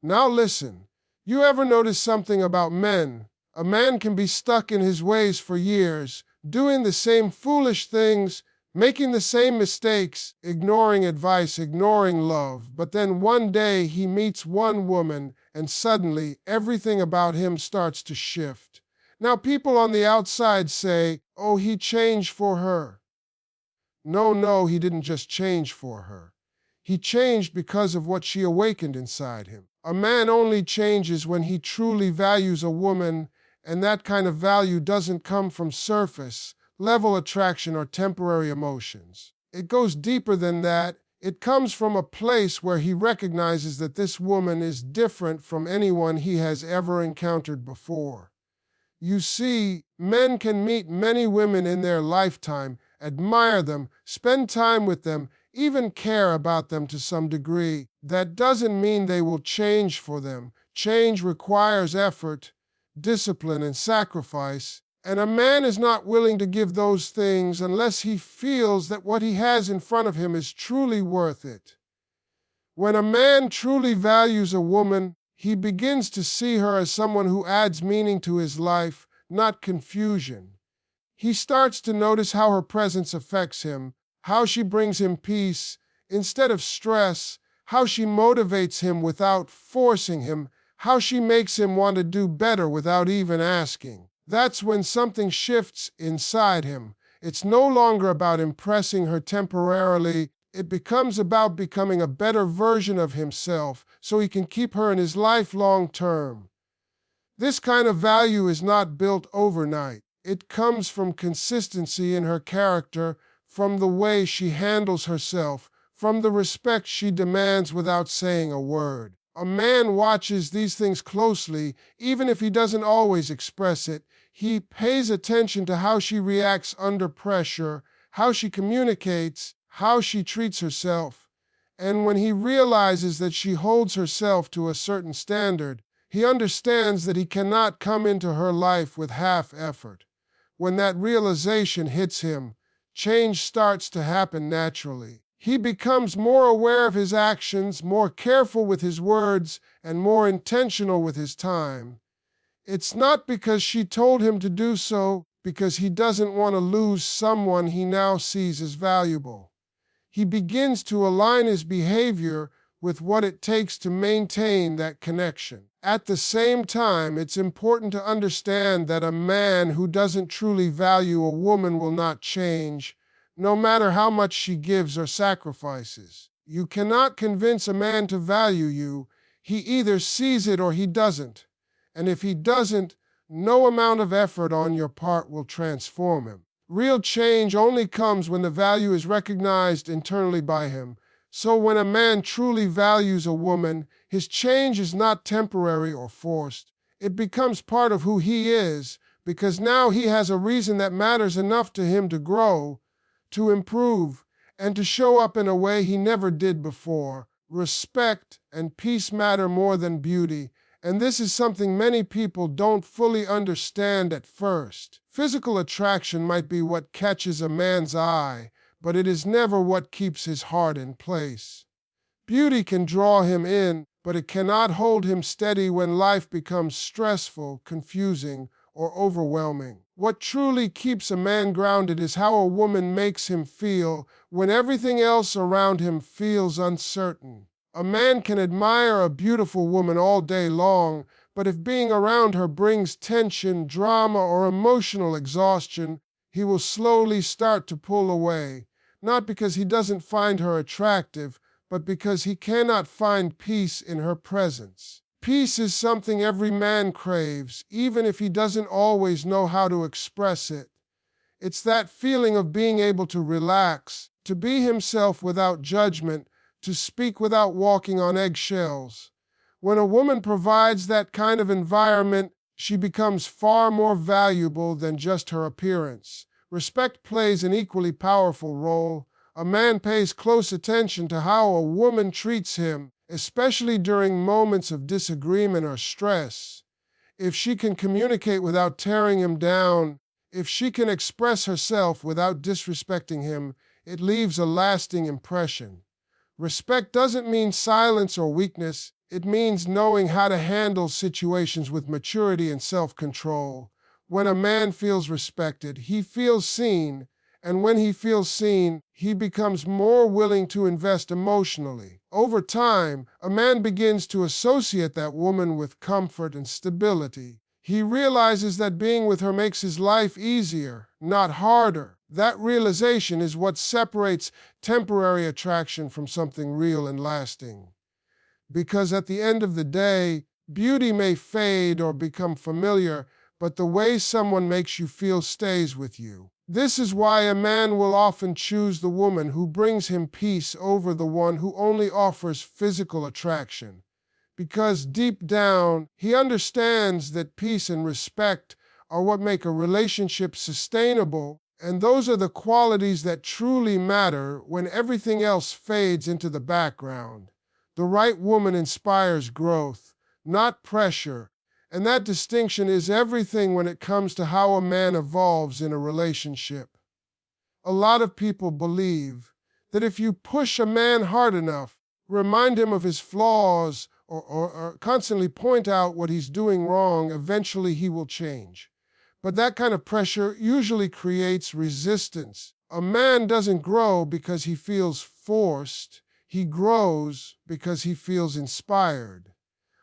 Now listen, you ever notice something about men? A man can be stuck in his ways for years, doing the same foolish things, making the same mistakes, ignoring advice, ignoring love. But then one day he meets one woman and suddenly everything about him starts to shift. Now people on the outside say, oh, he changed for her. No, he didn't just change for her. He changed because of what she awakened inside him. A man only changes when he truly values a woman, and that kind of value doesn't come from surface level attraction or temporary emotions. It goes deeper than that. It comes from a place where he recognizes that this woman is different from anyone he has ever encountered before. You see, men can meet many women in their lifetime, admire them, spend time with them, even care about them to some degree. That doesn't mean they will change for them. Change requires effort, discipline, and sacrifice. And a man is not willing to give those things unless he feels that what he has in front of him is truly worth it. When a man truly values a woman, he begins to see her as someone who adds meaning to his life, not confusion. He starts to notice how her presence affects him, how she brings him peace instead of stress, how she motivates him without forcing him, how she makes him want to do better without even asking. That's when something shifts inside him. It's no longer about impressing her temporarily. It becomes about becoming a better version of himself so he can keep her in his life long term. This kind of value is not built overnight. It comes from consistency in her character, from the way she handles herself, from the respect she demands without saying a word. A man watches these things closely, even if he doesn't always express it. He pays attention to how she reacts under pressure, how she communicates, how she treats herself. And when he realizes that she holds herself to a certain standard, he understands that he cannot come into her life with half effort. When that realization hits him, change starts to happen naturally. He becomes more aware of his actions, more careful with his words, and more intentional with his time. It's not because she told him to do so, because he doesn't want to lose someone he now sees as valuable. He begins to align his behavior with what it takes to maintain that connection. At the same time, it's important to understand that a man who doesn't truly value a woman will not change, no matter how much she gives or sacrifices. You cannot convince a man to value you. He either sees it or he doesn't. And if he doesn't, no amount of effort on your part will transform him. Real change only comes when the value is recognized internally by him. So when a man truly values a woman, his change is not temporary or forced. It becomes part of who he is, because now he has a reason that matters enough to him to grow, to improve, and to show up in a way he never did before. Respect and peace matter more than beauty. And this is something many people don't fully understand at first. Physical attraction might be what catches a man's eye, but it is never what keeps his heart in place. Beauty can draw him in, but it cannot hold him steady when life becomes stressful, confusing, or overwhelming. What truly keeps a man grounded is how a woman makes him feel when everything else around him feels uncertain. A man can admire a beautiful woman all day long, but if being around her brings tension, drama, or emotional exhaustion, he will slowly start to pull away, not because he doesn't find her attractive, but because he cannot find peace in her presence. Peace is something every man craves, even if he doesn't always know how to express it. It's that feeling of being able to relax, to be himself without judgment, to speak without walking on eggshells. When a woman provides that kind of environment, she becomes far more valuable than just her appearance. Respect plays an equally powerful role. A man pays close attention to how a woman treats him, especially during moments of disagreement or stress. If she can communicate without tearing him down, if she can express herself without disrespecting him, it leaves a lasting impression. Respect doesn't mean silence or weakness. It means knowing how to handle situations with maturity and self-control. When a man feels respected, he feels seen, and when he feels seen, he becomes more willing to invest emotionally. Over time, a man begins to associate that woman with comfort and stability. He realizes that being with her makes his life easier, not harder. That realization is what separates temporary attraction from something real and lasting. Because at the end of the day, beauty may fade or become familiar, but the way someone makes you feel stays with you. This is why a man will often choose the woman who brings him peace over the one who only offers physical attraction. Because deep down, he understands that peace and respect are what make a relationship sustainable, and those are the qualities that truly matter when everything else fades into the background. The right woman inspires growth, not pressure, and that distinction is everything when it comes to how a man evolves in a relationship. A lot of people believe that if you push a man hard enough, remind him of his flaws, or constantly point out what he's doing wrong, eventually he will change. But that kind of pressure usually creates resistance. A man doesn't grow because he feels forced. He grows because he feels inspired.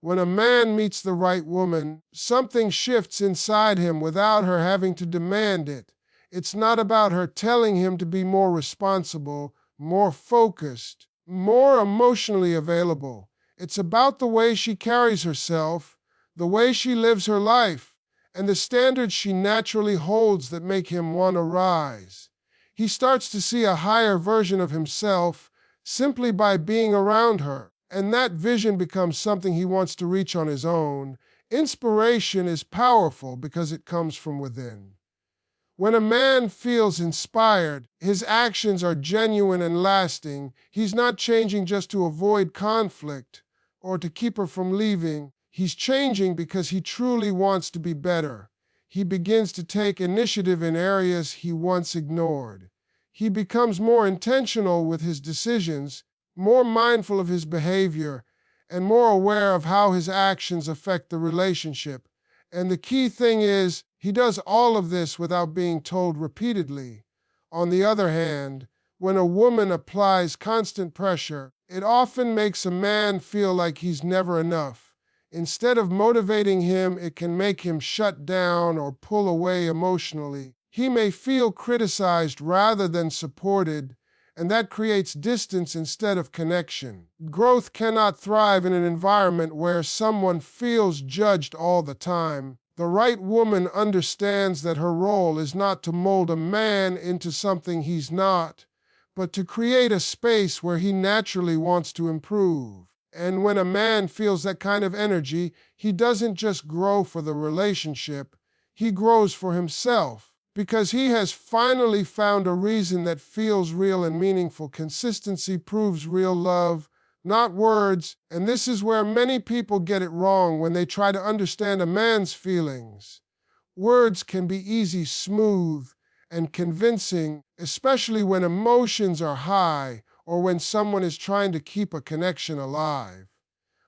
When a man meets the right woman, something shifts inside him without her having to demand it. It's not about her telling him to be more responsible, more focused, more emotionally available. It's about the way she carries herself, the way she lives her life, and the standards she naturally holds that make him want to rise. He starts to see a higher version of himself simply by being around her. And that vision becomes something he wants to reach on his own. Inspiration is powerful because it comes from within. When a man feels inspired, his actions are genuine and lasting. He's not changing just to avoid conflict or to keep her from leaving. He's changing because he truly wants to be better. He begins to take initiative in areas he once ignored. He becomes more intentional with his decisions, more mindful of his behavior, and more aware of how his actions affect the relationship. And the key thing is, he does all of this without being told repeatedly. On the other hand, when a woman applies constant pressure, it often makes a man feel like he's never enough. Instead of motivating him, it can make him shut down or pull away emotionally. He may feel criticized rather than supported, and that creates distance instead of connection. Growth cannot thrive in an environment where someone feels judged all the time. The right woman understands that her role is not to mold a man into something he's not, but to create a space where he naturally wants to improve. And when a man feels that kind of energy, he doesn't just grow for the relationship, he grows for himself. Because he has finally found a reason that feels real and meaningful. Consistency proves real love, not words, and this is where many people get it wrong when they try to understand a man's feelings. Words can be easy, smooth, and convincing, especially when emotions are high or when someone is trying to keep a connection alive.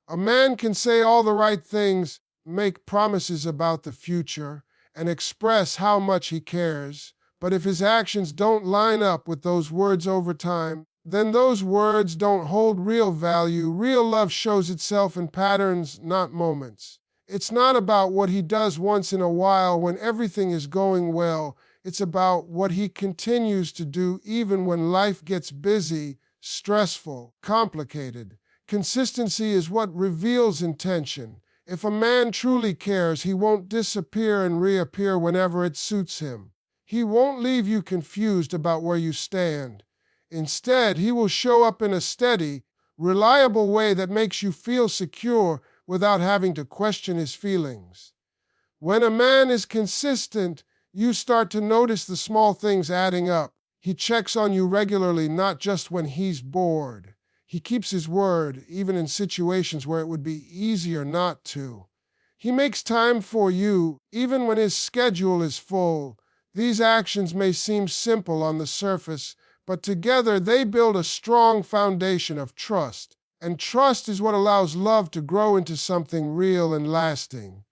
A man can say all the right things, make promises about the future, and express how much he cares, but if his actions don't line up with those words over time, then those words don't hold real value. Real love shows itself in patterns, not moments. It's not about what he does once in a while when everything is going well. It's about what he continues to do even when life gets busy, stressful, complicated. Consistency is what reveals intention. If a man truly cares, he won't disappear and reappear whenever it suits him. He won't leave you confused about where you stand. Instead, he will show up in a steady, reliable way that makes you feel secure without having to question his feelings. When a man is consistent, you start to notice the small things adding up. He checks on you regularly, not just when he's bored. He keeps his word, even in situations where it would be easier not to. He makes time for you, even when his schedule is full. These actions may seem simple on the surface, but together they build a strong foundation of trust. And trust is what allows love to grow into something real and lasting.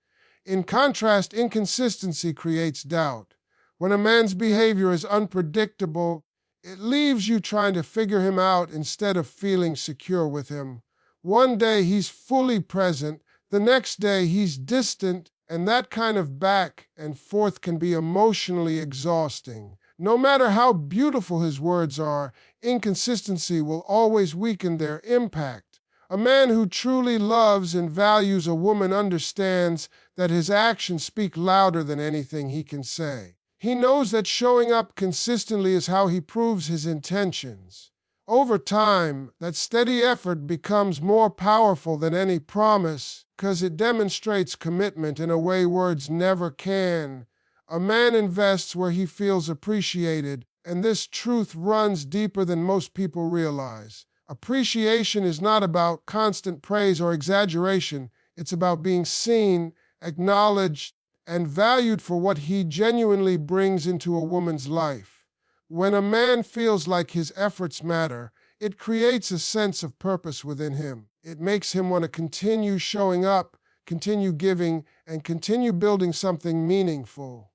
In contrast, inconsistency creates doubt. When a man's behavior is unpredictable, it leaves you trying to figure him out instead of feeling secure with him. One day he's fully present, the next day he's distant, and that kind of back and forth can be emotionally exhausting. No matter how beautiful his words are, inconsistency will always weaken their impact. A man who truly loves and values a woman understands that his actions speak louder than anything he can say. He knows that showing up consistently is how he proves his intentions. Over time, that steady effort becomes more powerful than any promise because it demonstrates commitment in a way words never can. A man invests where he feels appreciated, and this truth runs deeper than most people realize. Appreciation is not about constant praise or exaggeration. It's about being seen, acknowledged, and valued for what he genuinely brings into a woman's life. When a man feels like his efforts matter, it creates a sense of purpose within him. It makes him want to continue showing up, continue giving, and continue building something meaningful.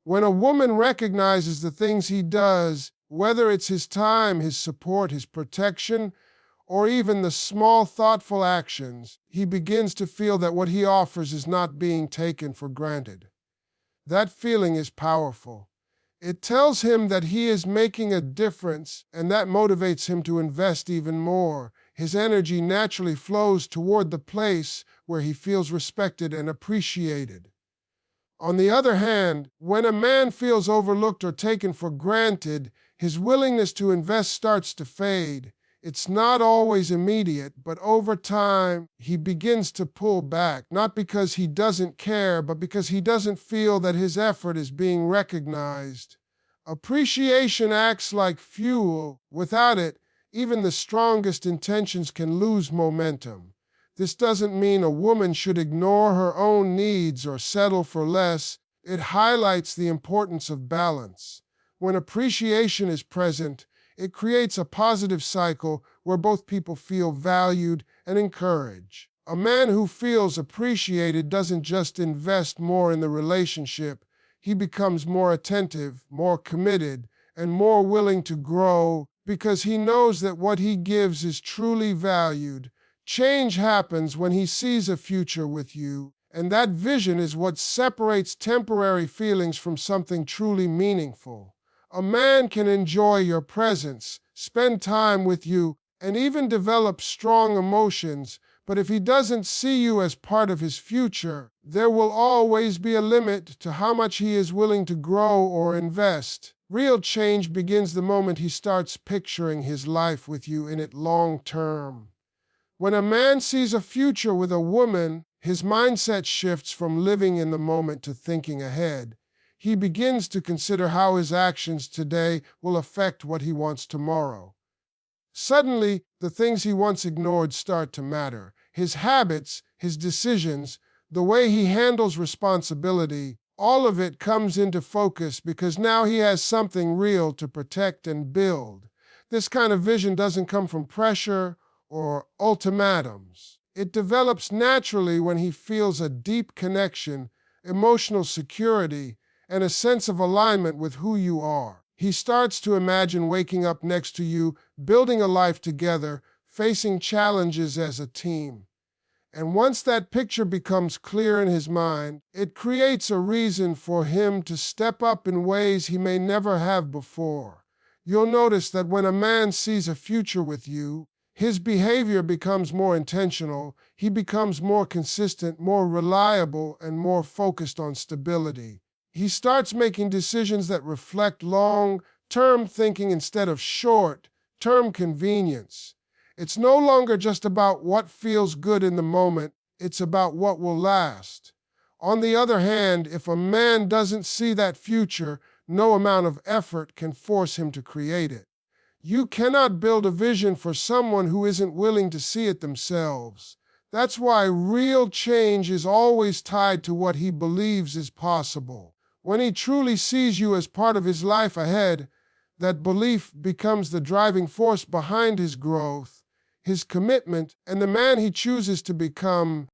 When a woman recognizes the things he does, whether it's his time, his support, his protection, or even the small, thoughtful actions, he begins to feel that what he offers is not being taken for granted. That feeling is powerful. It tells him that he is making a difference, and that motivates him to invest even more. His energy naturally flows toward the place where he feels respected and appreciated. On the other hand, when a man feels overlooked or taken for granted, his willingness to invest starts to fade. It's not always immediate, but over time, he begins to pull back, not because he doesn't care, but because he doesn't feel that his effort is being recognized. Appreciation acts like fuel. Without it, even the strongest intentions can lose momentum. This doesn't mean a woman should ignore her own needs or settle for less. It highlights the importance of balance. When appreciation is present, it creates a positive cycle where both people feel valued and encouraged. A man who feels appreciated doesn't just invest more in the relationship, he becomes more attentive, more committed, and more willing to grow because he knows that what he gives is truly valued. Change happens when he sees a future with you, and that vision is what separates temporary feelings from something truly meaningful. A man can enjoy your presence, spend time with you, and even develop strong emotions, but if he doesn't see you as part of his future, there will always be a limit to how much he is willing to grow or invest. Real change begins the moment he starts picturing his life with you in it long term. When a man sees a future with a woman, his mindset shifts from living in the moment to thinking ahead. He begins to consider how his actions today will affect what he wants tomorrow. Suddenly, the things he once ignored start to matter. His habits, his decisions, the way he handles responsibility, all of it comes into focus because now he has something real to protect and build. This kind of vision doesn't come from pressure or ultimatums. It develops naturally when he feels a deep connection, emotional security, and a sense of alignment with who you are. He starts to imagine waking up next to you, building a life together, facing challenges as a team. And once that picture becomes clear in his mind, it creates a reason for him to step up in ways he may never have before. You'll notice that when a man sees a future with you, his behavior becomes more intentional, he becomes more consistent, more reliable, and more focused on stability. He starts making decisions that reflect long-term thinking instead of short-term convenience. It's no longer just about what feels good in the moment, it's about what will last. On the other hand, if a man doesn't see that future, no amount of effort can force him to create it. You cannot build a vision for someone who isn't willing to see it themselves. That's why real change is always tied to what he believes is possible. When he truly sees you as part of his life ahead, that belief becomes the driving force behind his growth. his commitment, and the man he chooses to become.